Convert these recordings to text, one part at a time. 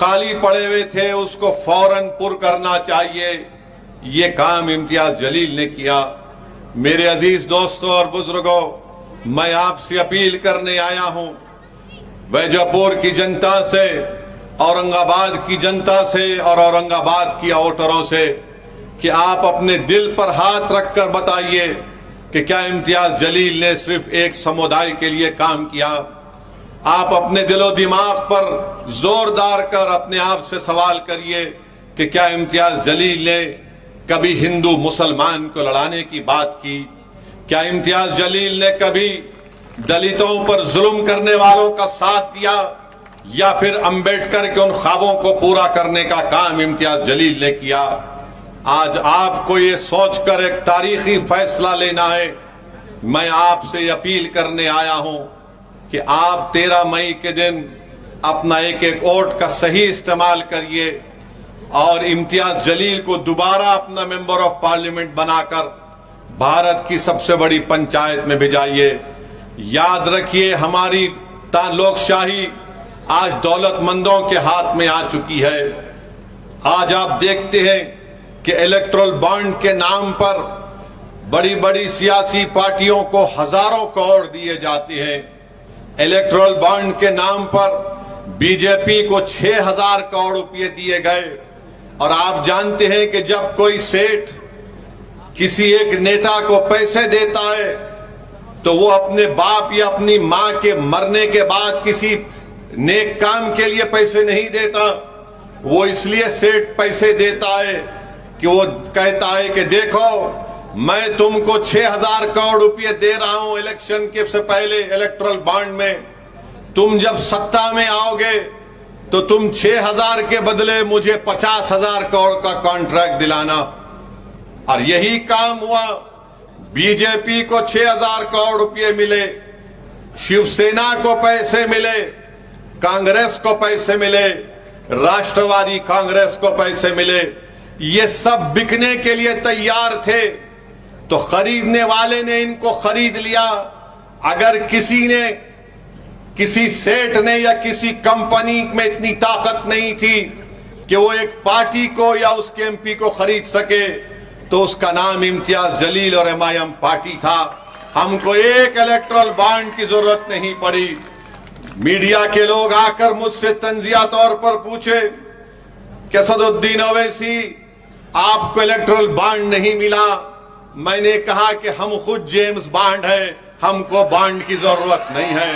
खाली पड़े हुए थे उसको फौरन पुर करना चाहिए। ये काम इम्तियाज जलील ने किया। मेरे अजीज दोस्तों और बुजुर्गों, मैं आपसे अपील करने आया हूं वैजापुर की जनता से, औरंगाबाद की जनता से और औरंगाबाद की वोटरों से कि आप अपने दिल पर हाथ रखकर बताइए कि क्या इम्तियाज जलील ने सिर्फ एक समुदाय के लिए काम किया। आप अपने दिलो दिमाग पर जोरदार कर अपने आप से सवाल करिए कि क्या इम्तियाज जलील ने कभी हिंदू मुसलमान को लड़ाने की बात की? क्या इम्तियाज जलील ने कभी दलितों पर जुल्म करने वालों का साथ दिया? या फिर अंबेडकर के उन ख्वाबों को पूरा करने का काम इम्तियाज जलील ने किया? आज आपको ये सोचकर एक तारीखी फैसला लेना है। मैं आपसे अपील करने आया हूं कि आप 13 मई के दिन अपना एक एक वोट का सही इस्तेमाल करिए और इम्तियाज जलील को दोबारा अपना मेंबर ऑफ पार्लियामेंट बनाकर भारत की सबसे बड़ी पंचायत में भिजाइए। याद रखिए, हमारी लोकशाही आज दौलतमंदों के हाथ में आ चुकी है। आज आप देखते हैं कि इलेक्टोरल बॉन्ड के नाम पर बड़ी बड़ी सियासी पार्टियों को हजारों करोड़ दिए जाते हैं। इलेक्टोरल बॉन्ड के नाम पर बीजेपी को 6000 करोड़ रुपए दिए गए। और आप जानते हैं कि जब कोई सेठ किसी एक नेता को पैसे देता है तो वो अपने बाप या अपनी मां के मरने के बाद किसी नेक काम के लिए पैसे नहीं देता। वो इसलिए सेठ पैसे देता है कि वो कहता है कि देखो, मैं तुमको 6000 करोड़ रुपए दे रहा हूं इलेक्शन के से पहले इलेक्टोरल बॉन्ड में। तुम जब सत्ता में आओगे तो तुम 6000 के बदले मुझे 50,000 करोड़ का कॉन्ट्रैक्ट दिलाना। और यही काम हुआ। बीजेपी को 6000 करोड़ रुपए मिले, शिवसेना को पैसे मिले, कांग्रेस को पैसे मिले, राष्ट्रवादी कांग्रेस को पैसे मिले। ये सब बिकने के लिए तैयार थे तो खरीदने वाले ने इनको खरीद लिया। अगर किसी सेठ ने या किसी कंपनी में इतनी ताकत नहीं थी कि वो एक पार्टी को या उसके एमपी को खरीद सके तो उसका नाम इम्तियाज जलील और एमआईएम पार्टी था। हमको एक इलेक्टोरल बॉन्ड की जरूरत नहीं पड़ी। मीडिया के लोग आकर मुझसे तंजिया तौर पर पूछे कि असदुद्दीन ओवैसी, आपको इलेक्टोरल बॉन्ड नहीं मिला। मैंने कहा कि हम खुद जेम्स बॉन्ड हैं, हमको बॉन्ड की जरूरत नहीं है।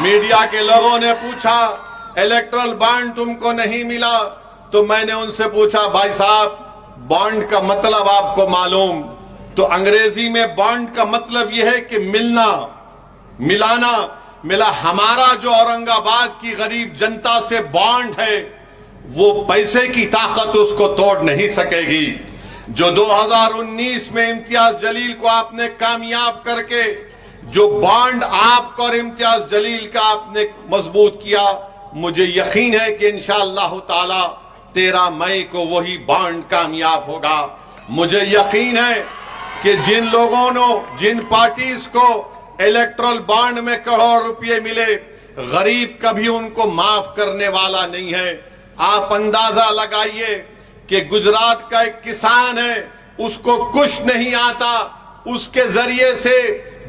मीडिया के लोगों ने पूछा इलेक्टोरल बॉन्ड तुमको नहीं मिला, तो मैंने उनसे पूछा, भाई साहब बॉन्ड का मतलब आपको मालूम? तो अंग्रेजी में बॉन्ड का मतलब यह है कि मिलना, मिलाना। मिला हमारा जो औरंगाबाद की गरीब जनता से बॉन्ड है वो पैसे की ताकत उसको तोड़ नहीं सकेगी। जो 2019 में इम्तियाज जलील को आपने कामयाब करके जो बॉन्ड आपको और इम्तियाज जलील का आपने मजबूत किया, मुझे यकीन है कि इंशाअल्लाह ताला 13 मई को वही बॉन्ड कामयाब होगा। मुझे यकीन है कि जिन लोगों ने, जिन पार्टीज को इलेक्टोरल बॉन्ड में करोड़ रुपए मिले, गरीब कभी उनको माफ करने वाला नहीं है। आप अंदाजा लगाइए कि गुजरात का एक किसान है, उसको कुछ नहीं आता, उसके जरिए से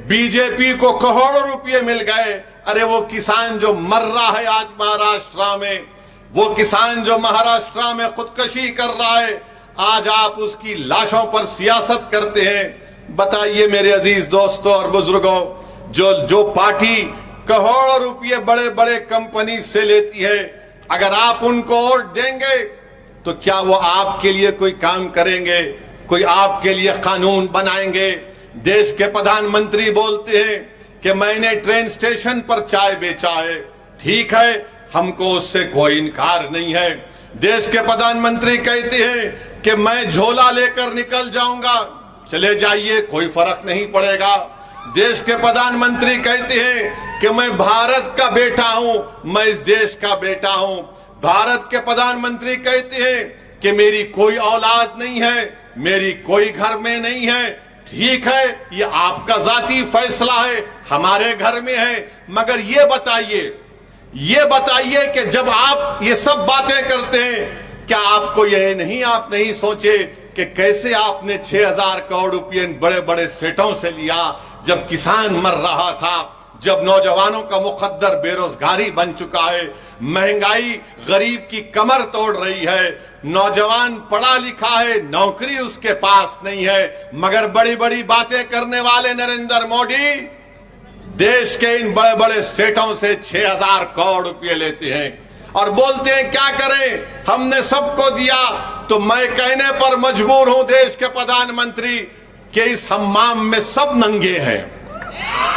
बीजेपी को करोड़ों रुपए मिल गए। अरे वो किसान जो मर रहा है आज महाराष्ट्र में, वो किसान जो महाराष्ट्र में खुदकुशी कर रहा है, आज आप उसकी लाशों पर सियासत करते हैं। बताइए मेरे अजीज दोस्तों और बुजुर्गों, जो पार्टी करोड़ों रुपए बड़े बड़े कंपनी से लेती है, अगर आप उनको वोट देंगे तो क्या वो आपके लिए कोई काम करेंगे? कोई आपके लिए कानून बनाएंगे? देश के प्रधानमंत्री बोलते हैं कि मैंने ट्रेन स्टेशन पर चाय बेचा है, ठीक है, हमको उससे कोई इनकार नहीं है। देश के प्रधानमंत्री कहते हैं कि मैं झोला लेकर निकल जाऊंगा, चले जाइए, कोई फर्क नहीं पड़ेगा। देश के प्रधानमंत्री कहते हैं कि मैं भारत का बेटा हूं, मैं इस देश का बेटा हूं। भारत के प्रधानमंत्री कहते हैं कि मेरी कोई औलाद नहीं है, मेरी कोई घर में नहीं है, ठीक है, ये आपका जाती फैसला है, हमारे घर में है। मगर ये बताइए ये बताइए कि जब आप ये सब बातें करते हैं, क्या आपको यह नहीं, आप नहीं सोचे कि कैसे आपने 6,000 करोड़ रुपये बड़े बड़े सेठों से लिया, जब किसान मर रहा था, जब नौजवानों का मुकद्दर बेरोजगारी बन चुका है, महंगाई गरीब की कमर तोड़ रही है, नौजवान पढ़ा लिखा है, नौकरी उसके पास नहीं है, मगर बड़ी बड़ी बातें करने वाले नरेंद्र मोदी देश के इन बड़े बड़े सेठों से 6,000 करोड़ रुपए लेते हैं और बोलते हैं क्या करें, हमने सबको दिया। तो मैं कहने पर मजबूर हूं देश के प्रधानमंत्री कि इस हम्माम में सब नंगे हैं,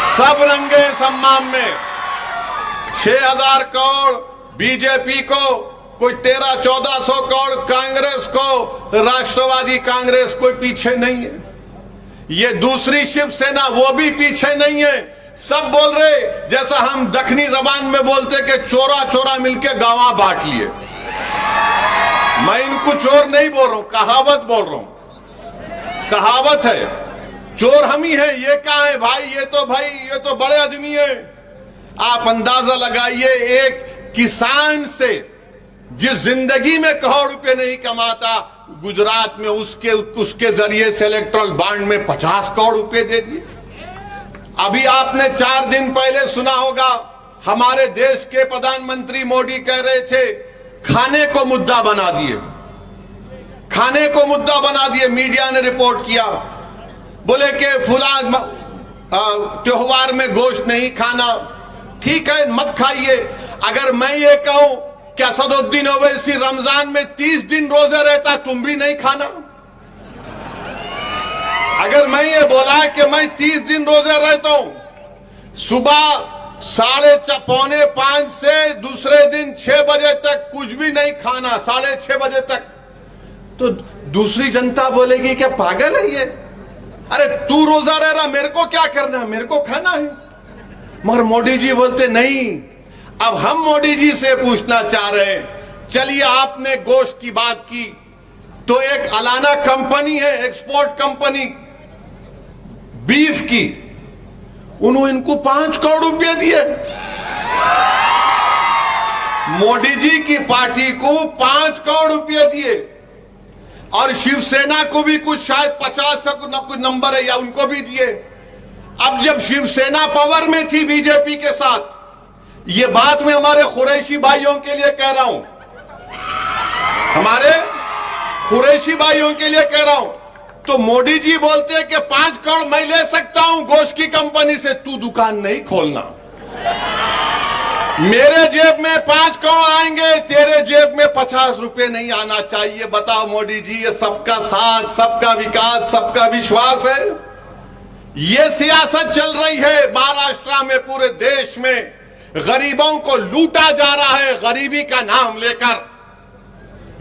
सब नंगे इस हम्माम में। 6,000 करोड़ बीजेपी को, कोई 1300-1400 करोड़ कांग्रेस को, राष्ट्रवादी कांग्रेस कोई पीछे नहीं है, ये दूसरी शिवसेना वो भी पीछे नहीं है। सब बोल रहे जैसा हम दक्षिणी जबान में बोलते कि चोरा चोरा मिलके गावा बांट लिए। मैं इनको चोर नहीं बोल रहा हूं, कहावत बोल रहा हूं, कहावत है, चोर हम ही है। ये क्या है भाई, ये तो बड़े आदमी है। आप अंदाजा लगाइए, एक किसान से जिस जिंदगी में करोड़ रुपए नहीं कमाता, गुजरात में उसके जरिए से इलेक्ट्रल बॉन्ड में 50 करोड़ रुपए दे दिए। अभी आपने 4 दिन पहले सुना होगा, हमारे देश के प्रधानमंत्री मोदी कह रहे थे खाने को मुद्दा बना दिए, खाने को मुद्दा बना दिए। मीडिया ने रिपोर्ट किया, बोले कि फुला त्योहार में गोश्त नहीं खाना, ठीक है मत खाइए। अगर मैं ये कहूं कि असदुद्दीन ओवैसी रमजान में 30 दिन रोजे रहता, तुम भी नहीं खाना? अगर मैं ये बोला कि मैं 30 दिन रोजे रहता हूं, सुबह 4:45 से दूसरे दिन 6 बजे तक कुछ भी नहीं खाना, 6:30 बजे तक, तो दूसरी जनता बोलेगी कि पागल है ये, अरे तू रोजा रह रहा, मेरे को क्या करना है, मेरे को खाना है। मगर मोदी जी बोलते नहीं। अब हम मोदी जी से पूछना चाह रहे हैं, चलिए आपने गोश्त की बात की, तो एक अलाना कंपनी है, एक्सपोर्ट कंपनी बीफ की, उन्होंने इनको 5 करोड़ रुपए दिए। मोदी जी की पार्टी को 5 करोड़ रुपए दिए, और शिवसेना को भी कुछ शायद 50 का कुछ नंबर है या उनको भी दिए। अब जब शिवसेना पावर में थी बीजेपी के साथ, ये बात मैं हमारे कुरैशी भाइयों के लिए कह रहा हूं, हमारे कुरैशी भाइयों के लिए कह रहा हूं, तो मोदी जी बोलते हैं कि 5 करोड़ मैं ले सकता हूं गोश्त की कंपनी से, तू दुकान नहीं खोलना, मेरे जेब में 5 करोड़ आएंगे, तेरे जेब में 50 रुपए नहीं आना चाहिए। बताओ मोदी जी, ये सबका साथ, सबका विकास, सबका विश्वास है? ये सियासत चल रही है महाराष्ट्र में, पूरे देश में गरीबों को लूटा जा रहा है, गरीबी का नाम लेकर,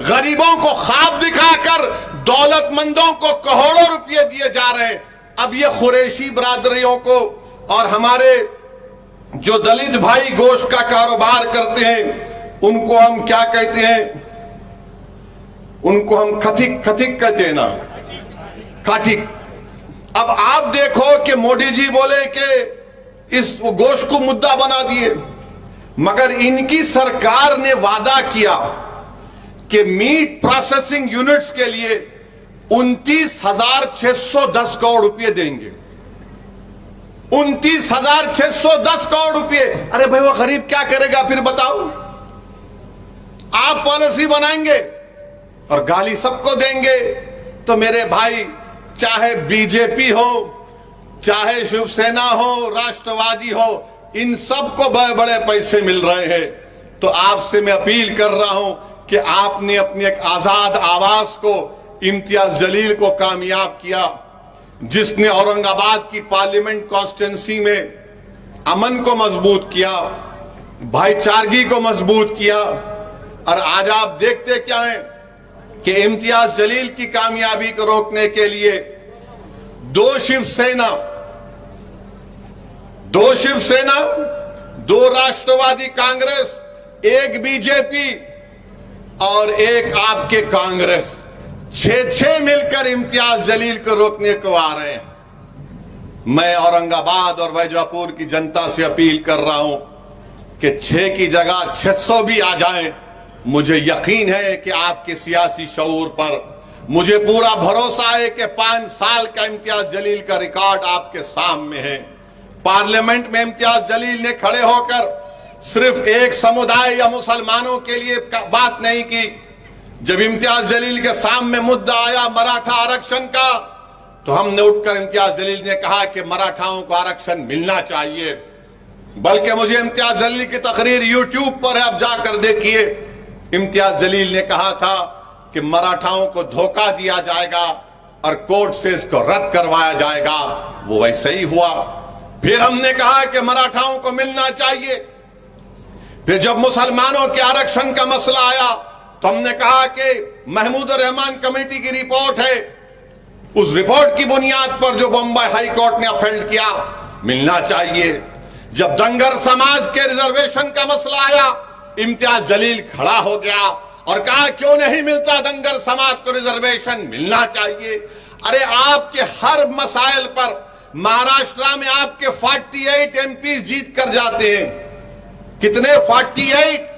गरीबों को ख्वाब दिखाकर दौलतमंदों को करोड़ों रुपए दिए जा रहे हैं। अब ये कुरैशी बरादरियों को और हमारे जो दलित भाई गोश्त का कारोबार करते हैं, उनको हम क्या कहते हैं, उनको हम खथिक कहते हैं ना, खाटिक। अब आप देखो कि मोदी जी बोले कि इस गोश्त को मुद्दा बना दिए, मगर इनकी सरकार ने वादा किया कि मीट प्रोसेसिंग यूनिट्स के लिए 29,610 करोड़ रुपए देंगे। 29,610 करोड़ रुपए। अरे भाई वो गरीब क्या करेगा फिर बताओ? आप पॉलिसी बनाएंगे और गाली सबको देंगे। तो मेरे भाई, चाहे बीजेपी हो, चाहे शिवसेना हो, राष्ट्रवादी हो, इन सबको बड़े बड़े पैसे मिल रहे हैं। तो आपसे मैं अपील कर रहा हूं कि आपने अपनी एक आजाद आवाज को, इम्तियाज जलील को कामयाब किया, जिसने औरंगाबाद की पार्लियामेंट कॉन्स्टिट्यूंसी में अमन को मजबूत किया, भाईचारगी को मजबूत किया। और आज आप देखते क्या है कि इम्तियाज जलील की कामयाबी को रोकने के लिए दो शिवसेना, दो राष्ट्रवादी कांग्रेस, एक बीजेपी और एक आपके कांग्रेस, 6 मिलकर इम्तियाज जलील को रोकने को आ रहे हैं। मैं औरंगाबाद और वैजापुर की जनता से अपील कर रहा हूं कि 6 की जगह 600 भी आ जाए, मुझे यकीन है कि आपके सियासी शऊर पर मुझे पूरा भरोसा है कि 5 साल का इम्तियाज जलील का रिकॉर्ड आपके सामने है। पार्लियामेंट में इम्तियाज जलील ने खड़े होकर सिर्फ एक समुदाय या मुसलमानों के लिए बात नहीं की। जब इम्तियाज जलील के सामने मुद्दा आया मराठा आरक्षण का, तो हमने उठकर इम्तियाज जलील ने कहा कि मराठाओं को आरक्षण मिलना चाहिए। बल्कि मुझे इम्तियाज जलील की तकरीर यूट्यूब पर है, आप जाकर देखिए। इम्तियाज जलील ने कहा था कि मराठाओं को धोखा दिया जाएगा और कोर्ट से इसको रद्द करवाया जाएगा। वो वैसे ही हुआ। फिर हमने कहा कि मराठाओं को मिलना चाहिए। फिर जब मुसलमानों के आरक्षण का मसला आया तो हमने कहा कि महमूद रहमान कमेटी की रिपोर्ट है, उस रिपोर्ट की बुनियाद पर जो बम्बई हाई कोर्ट ने अपहेल्ड किया, मिलना चाहिए। जब दंगर समाज के रिजर्वेशन का मसला आया, इम्तियाज जलील खड़ा हो गया और कहा क्यों नहीं मिलता दंगर समाज को रिजर्वेशन, मिलना चाहिए। अरे आपके हर मसाइल पर महाराष्ट्र में आपके 48 एमपी जीत कर जाते हैं। कितने? 48।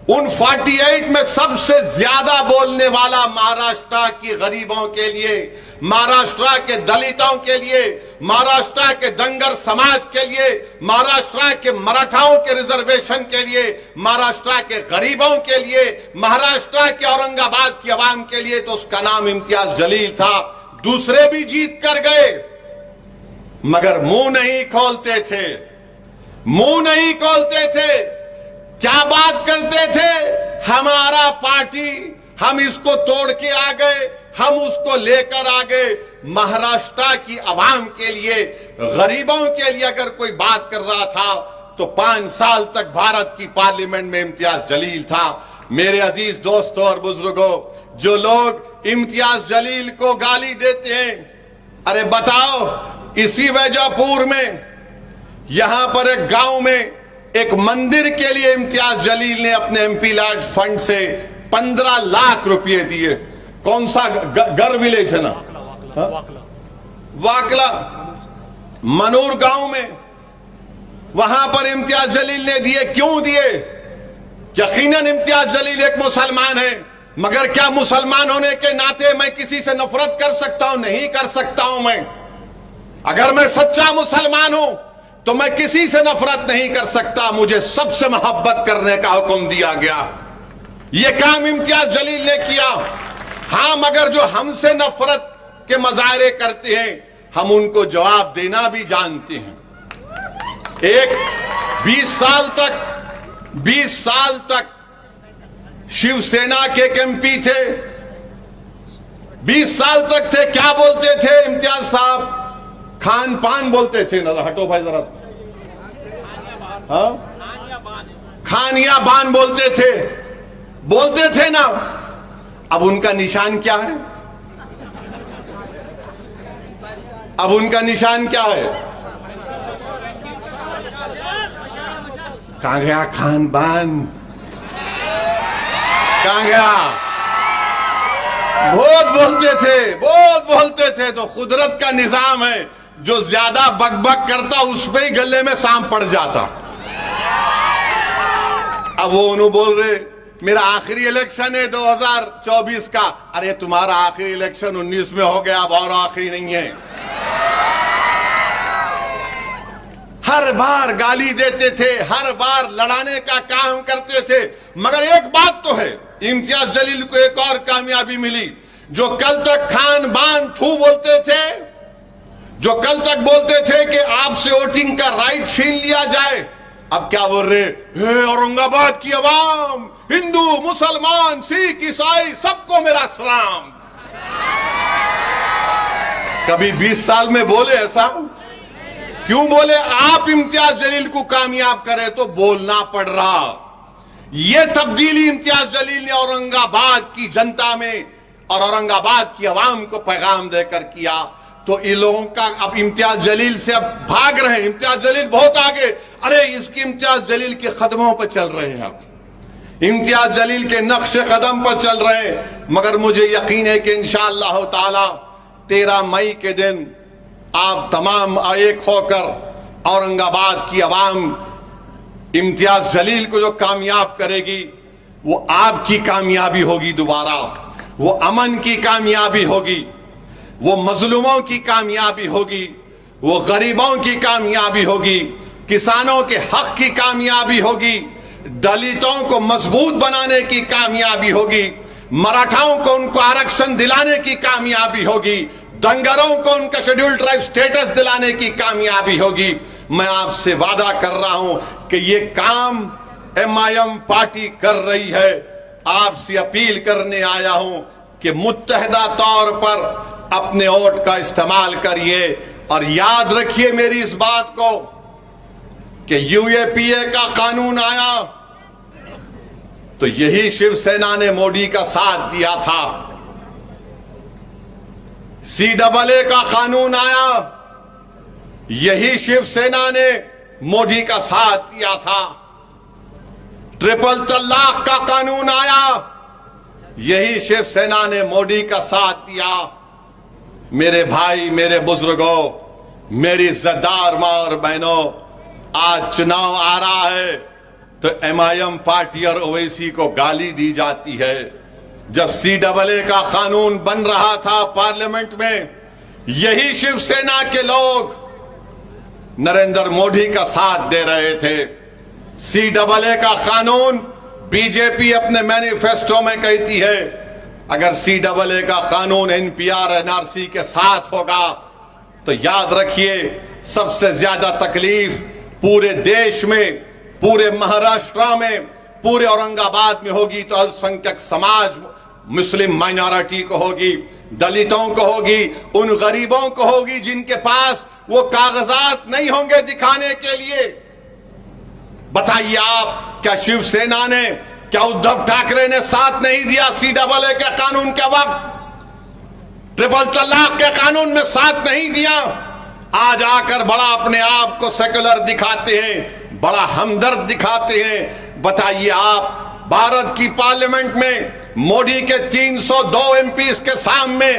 उन 48 में सबसे ज्यादा बोलने वाला महाराष्ट्र की गरीबों के लिए, महाराष्ट्र के दलितों के लिए, महाराष्ट्र के दंगर समाज के लिए, महाराष्ट्र के मराठाओं के रिजर्वेशन के लिए, महाराष्ट्र के गरीबों के लिए, महाराष्ट्र के औरंगाबाद की आवाम के लिए, तो उसका नाम इम्तियाज जलील था। दूसरे भी जीत कर गए, मगर मुंह नहीं खोलते थे, मुंह नहीं खोलते थे। क्या बात करते थे? हमारा पार्टी, हम इसको तोड़ के आ गए, हम उसको लेकर आ गए। महाराष्ट्र की आवाम के लिए, गरीबों के लिए अगर कोई बात कर रहा था तो 5 साल तक भारत की पार्लियामेंट में इम्तियाज जलील था। मेरे अजीज दोस्तों और बुजुर्गों, जो लोग इम्तियाज जलील को गाली देते हैं, अरे बताओ, इसी वैजापुर में यहां पर एक गांव में एक मंदिर के लिए इम्तियाज जलील ने अपने एमपी लार्ज फंड से 15 लाख रुपए दिए। कौन सा गर विलेज है ना, वाकला मनूर गांव में, वहां पर इम्तियाज जलील ने दिए। क्यों दिए? यकीनन इम्तियाज जलील एक मुसलमान है, मगर क्या मुसलमान होने के नाते मैं किसी से नफरत कर सकता हूं? नहीं कर सकता हूं। मैं अगर मैं सच्चा मुसलमान हूं तो मैं किसी से नफरत नहीं कर सकता। मुझे सबसे मोहब्बत करने का हुक्म दिया गया। यह काम इम्तियाज जलील ने किया। हां, मगर जो हमसे नफरत के मजाहरे करते हैं, हम उनको जवाब देना भी जानते हैं। एक 20 साल तक शिवसेना के एक एमपी थे, 20 साल तक थे। क्या बोलते थे इम्तियाज साहब? खान पान बोलते थे ना। हटो भाई जरा। हाँ, खानिया बान बोलते थे ना। अब उनका निशान क्या है? अब उनका निशान क्या है? कहां गया खान बान? कहां गया? बहुत बोलते थे। तो कुदरत का निजाम है, जो ज्यादा बकबक करता उस पे ही गले में सांप पड़ जाता। अब वो उन्होंने बोल रहे मेरा आखिरी इलेक्शन है 2024 का। अरे तुम्हारा आखिरी इलेक्शन 19 में हो गया, अब और आखिरी नहीं है। हर बार गाली देते थे, हर बार लड़ाने का काम करते थे। मगर एक बात तो है, इम्तियाज जलील को एक और कामयाबी मिली। जो कल तक खान बान थू बोलते थे, जो कल तक बोलते थे कि आपसे वोटिंग का राइट छीन लिया जाए, अब क्या बोल रहे? हे औरंगाबाद की आवाम, हिंदू मुसलमान सिख ईसाई सबको मेरा सलाम। कभी 20 साल में बोले ऐसा? क्यों बोले? आप इम्तियाज जलील को कामयाब करे तो बोलना पड़ रहा। यह तब्दीली इम्तियाज जलील ने औरंगाबाद की जनता में और औरंगाबाद की आवाम को पैगाम देकर किया। तो इन लोगों का अब इम्तियाज जलील से अब भाग रहे हैं। इम्तियाज जलील बहुत आगे, अरे इसकी इम्तियाज जलील के कदमों पर चल रहे हैं, अब इम्तियाज जलील के नक्शे कदम पर चल रहे हैं। मगर मुझे यकीन है कि इंशाअल्लाह ताला 13 मई के दिन आप तमाम एक होकर औरंगाबाद की आवाम इम्तियाज जलील को जो कामयाब करेगी वो आपकी कामयाबी होगी, दोबारा वो अमन की कामयाबी होगी, वो मजलूमों की कामयाबी होगी, वो गरीबों की कामयाबी होगी, किसानों के हक की कामयाबी होगी, दलितों को मजबूत बनाने की कामयाबी होगी, मराठाओं को उनको आरक्षण दिलाने की कामयाबी होगी, दंगरों को उनका शेड्यूल्ड ट्राइब स्टेटस दिलाने की कामयाबी होगी। मैं आपसे वादा कर रहा हूं कि ये काम MIM पार्टी कर रही है। आपसे अपील करने आया हूं कि मुत्तहदा तौर पर अपने वोट का इस्तेमाल करिए और याद रखिए मेरी इस बात को कि UAPA का कानून आया तो यही शिवसेना ने मोदी का साथ दिया था। CAA का कानून आया, यही शिवसेना ने मोदी का साथ दिया था। ट्रिपल तलाक का कानून आया, यही शिवसेना ने मोदी का साथ दिया। मेरे भाई, मेरे बुजुर्गों, मेरी इज्जतदार मां और बहनों, आज चुनाव आ रहा है तो MIM पार्टी और ओवैसी को गाली दी जाती है। जब CAA का कानून बन रहा था पार्लियामेंट में, यही शिवसेना के लोग नरेंद्र मोदी का साथ दे रहे थे। CAA का कानून बीजेपी अपने मैनिफेस्टो में कहती है अगर CAA का कानून NPR NRC के साथ होगा तो याद रखिए सबसे ज्यादा तकलीफ पूरे देश में, पूरे महाराष्ट्र में, पूरे औरंगाबाद में होगी तो अल्पसंख्यक समाज, मुस्लिम माइनॉरिटी को होगी, दलितों को होगी, उन गरीबों को होगी जिनके पास वो कागजात नहीं होंगे दिखाने के लिए। बताइए आप, क्या शिवसेना ने, क्या उद्धव ठाकरे ने साथ नहीं दिया CAA के कानून के वक्त? ट्रिपल तलाक के कानून में साथ नहीं दिया? आज आकर बड़ा अपने आप को सेकुलर दिखाते हैं, बड़ा हमदर्द दिखाते हैं। बताइए आप, भारत की पार्लियामेंट में मोदी के 302 MPs के सामने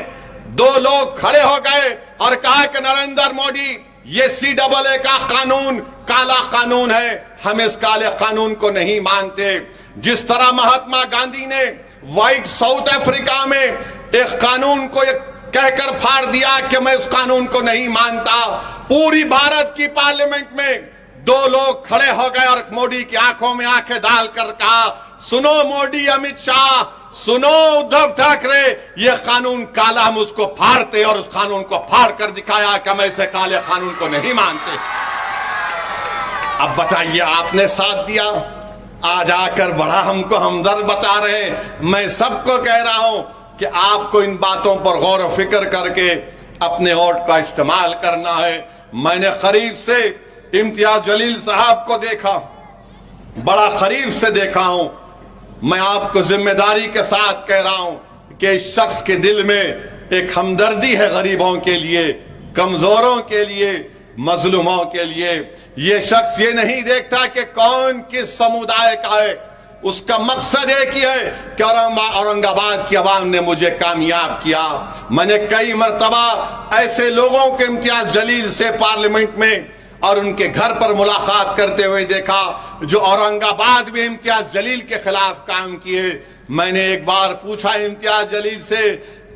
दो लोग खड़े हो गए और कहा कि नरेंद्र मोदी, ये CAA का कानून काला कानून है, हम इस काले कानून को नहीं मानते। जिस तरह महात्मा गांधी ने व्हाइट साउथ अफ्रीका में एक कानून को कहकर फाड़ दिया कि मैं इस कानून को नहीं मानता, पूरी भारत की पार्लियामेंट में दो लोग खड़े हो गए और मोदी की आंखों में आंखें डालकर कहा, सुनो मोदी, अमित शाह, सुनो उद्धव ठाकरे, ये कानून काला, हम उसको फाड़ते, और उस कानून को फाड़ कर दिखाया कि हम ऐसे काले कानून को नहीं मानते। अब बताइए, आपने साथ दिया, आज आकर बड़ा हमको हमदर्द बता रहे हैं। मैं सबको कह रहा हूं कि आपको इन बातों पर गौर और फिक्र करके अपने वोट का इस्तेमाल करना है। मैंने करीब से इम्तियाज जलील साहब को देखा, बड़ा करीब से देखा हूं। मैं आपको जिम्मेदारी के साथ कह रहा हूं कि इस शख्स के दिल में एक हमदर्दी है गरीबों के लिए, कमजोरों के लिए, मजलूमों के लिए। ये शख्स ये नहीं देखता कि कौन किस समुदाय का है, उसका मकसद एक ही है कि औरंगाबाद की आवाम ने मुझे कामयाब किया। मैंने कई मर्तबा ऐसे लोगों के इम्तियाज जलील से पार्लियामेंट में और उनके घर पर मुलाकात करते हुए देखा जो औरंगाबाद में इम्तियाज जलील के खिलाफ काम किए। मैंने एक बार पूछा इम्तियाज जलील से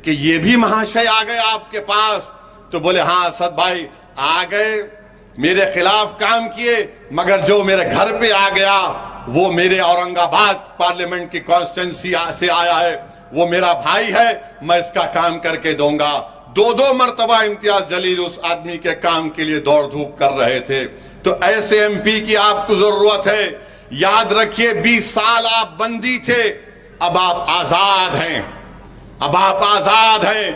कि ये भी महाशय आ गए आपके पास? तो बोले हाँ असद भाई आ गए, मेरे खिलाफ काम किए, मगर जो मेरे घर पे आ गया वो मेरे औरंगाबाद पार्लियामेंट की कॉन्स्टिट्यूंसी से आया है, वो मेरा भाई है, मैं इसका काम करके दूंगा। दो दो मर्तबा इम्तियाज जलील उस आदमी के काम के लिए दौड़ धूप कर रहे थे। तो ऐसे MP की आपको जरूरत है। याद रखिए 20 साल आप बंदी थे, अब आप आजाद हैं, अब आप आजाद हैं।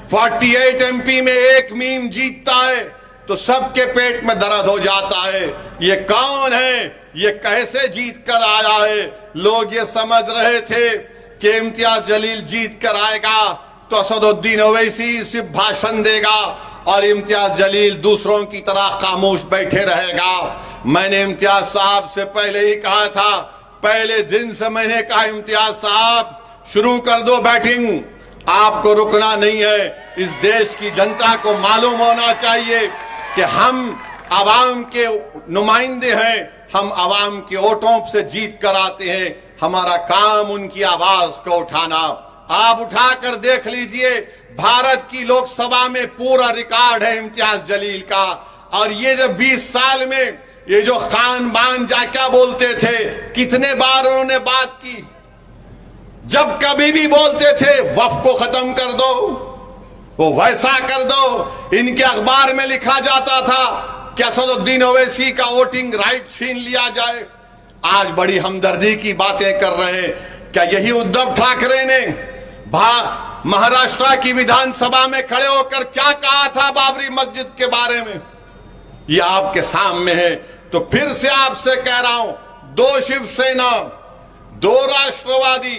48 MP में एक मीम जीतता है तो सबके पेट में दर्द हो जाता है, ये कौन है, ये कैसे जीत कर आया है। लोग ये समझ रहे थे कि इम्तियाज जलील जीत कर आएगा तो असदुद्दीन ओवैसी सिर्फ भाषण देगा और इम्तियाज जलील दूसरों की तरह खामोश बैठे रहेगा। मैंने इम्तियाज साहब से पहले ही कहा था, पहले दिन से मैंने कहा इम्तियाज साहब शुरू कर दो बैटिंग, आपको रुकना नहीं है। इस देश की जनता को मालूम होना चाहिए कि हम आवाम के नुमाइंदे हैं, हम आवाम के वोटों से जीत कर आते हैं। हमारा काम उनकी आवाज को उठाना। आप उठाकर देख लीजिए, भारत की लोकसभा में पूरा रिकॉर्ड है इम्तियाज जलील का। और ये जो 20 साल में ये जो खान बान जा क्या बोलते थे, कितने बार उन्होंने बात की। जब कभी भी बोलते थे वक्फ को खत्म कर दो, वो वैसा कर दो। इनके अखबार में लिखा जाता था कि असदुद्दीन ओवैसी का वोटिंग राइट छीन लिया जाए। आज बड़ी हमदर्दी की बातें कर रहे हैं। क्या यही उद्धव ठाकरे ने महाराष्ट्र की विधानसभा में खड़े होकर क्या कहा था बाबरी मस्जिद के बारे में? ये आपके सामने है। तो फिर से आपसे कह रहा हूं, 2 शिवसेना, 2 राष्ट्रवादी,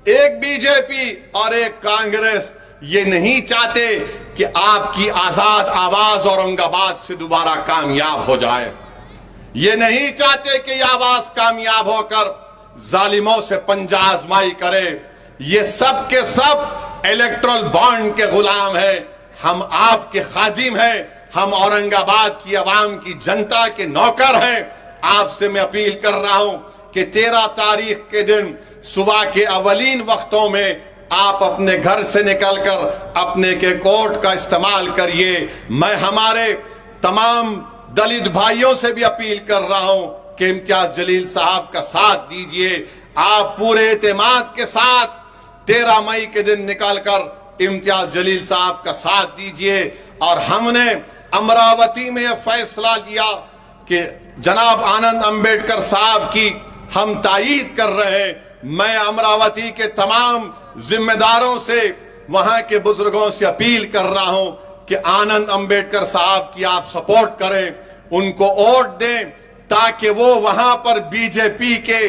1 बीजेपी और 1 कांग्रेस ये नहीं चाहते कि आपकी आजाद आवाज औरंगाबाद से दोबारा कामयाब हो जाए। ये नहीं चाहते कि यह आवाज कामयाब होकर जालिमों से पंजा आजमाई करे। ये सब के सब इलेक्ट्रल बॉन्ड के गुलाम है। हम आपके खादिम हैं, हम औरंगाबाद की आवाम की जनता के नौकर हैं। आपसे मैं अपील कर रहा हूं कि 13 तारीख के दिन सुबह के अवलीन वक्तों में आप अपने घर से निकलकर अपने के कोर्ट का इस्तेमाल करिए। मैं हमारे तमाम दलित भाइयों से भी अपील कर रहा हूं कि इम्तियाज जलील साहब का साथ दीजिए। आप पूरे एतमाद के साथ 13 मई के दिन निकलकर इम्तियाज जलील साहब का साथ दीजिए। और हमने अमरावती में यह फैसला लिया कि जनाब आनंद अंबेडकर साहब की हम तायीद कर रहे हैं। मैं अमरावती के तमाम जिम्मेदारों से, वहां के बुजुर्गों से अपील कर रहा हूं कि आनंद अंबेडकर साहब की आप सपोर्ट करें, उनको वोट दें, ताकि वो वहां पर बीजेपी के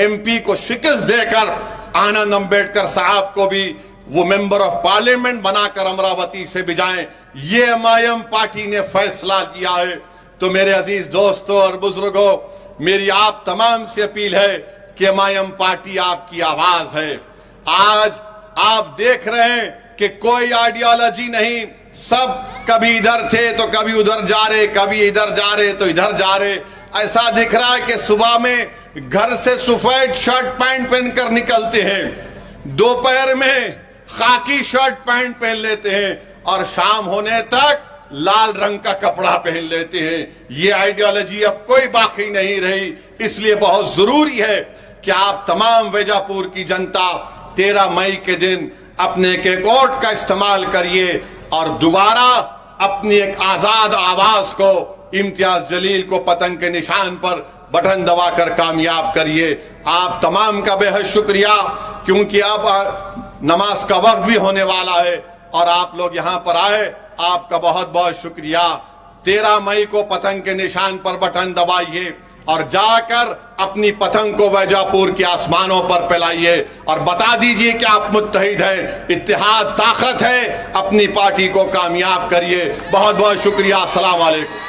एमपी को शिकस्त देकर आनंद अंबेडकर साहब को भी वो मेंबर ऑफ पार्लियामेंट बनाकर अमरावती से भिजाएं। ये एमआईएम पार्टी ने फैसला किया है। तो मेरे अजीज दोस्तों और बुजुर्गों, मेरी आप तमाम से अपील है कि एमआईएम पार्टी आपकी आवाज है। आज आप देख रहे हैं कि कोई आइडियोलॉजी नहीं, सब कभी इधर थे तो कभी उधर जा रहे, कभी इधर जा रहे तो इधर जा रहे। ऐसा दिख रहा है कि सुबह में घर से सफेद शर्ट पैंट पहनकर निकलते हैं, दोपहर में खाकी शर्ट पैंट पहन लेते हैं और शाम होने तक लाल रंग का कपड़ा पहन लेते हैं। ये आइडियोलॉजी अब कोई बाकी नहीं रही। इसलिए बहुत जरूरी है कि आप तमाम वैजापुर की जनता 13 मई के दिन अपने के कोर्ट का इस्तेमाल करिए और दोबारा अपनी एक आजाद आवाज को, इम्तियाज जलील को पतंग के निशान पर बटन दबाकर कामयाब करिए। आप तमाम का बेहद शुक्रिया, क्योंकि अब नमाज का वक्त भी होने वाला है और आप लोग यहाँ पर आए, आपका बहुत बहुत शुक्रिया। 13 मई को पतंग के निशान पर बटन दबाइए और जाकर अपनी पतंग को वैजापुर के आसमानों पर फैलाइए और बता दीजिए कि आप मुत्तहिद हैं, इत्तेहाद ताकत है। अपनी पार्टी को कामयाब करिए। बहुत बहुत शुक्रिया। अस्सलाम वालेकुम।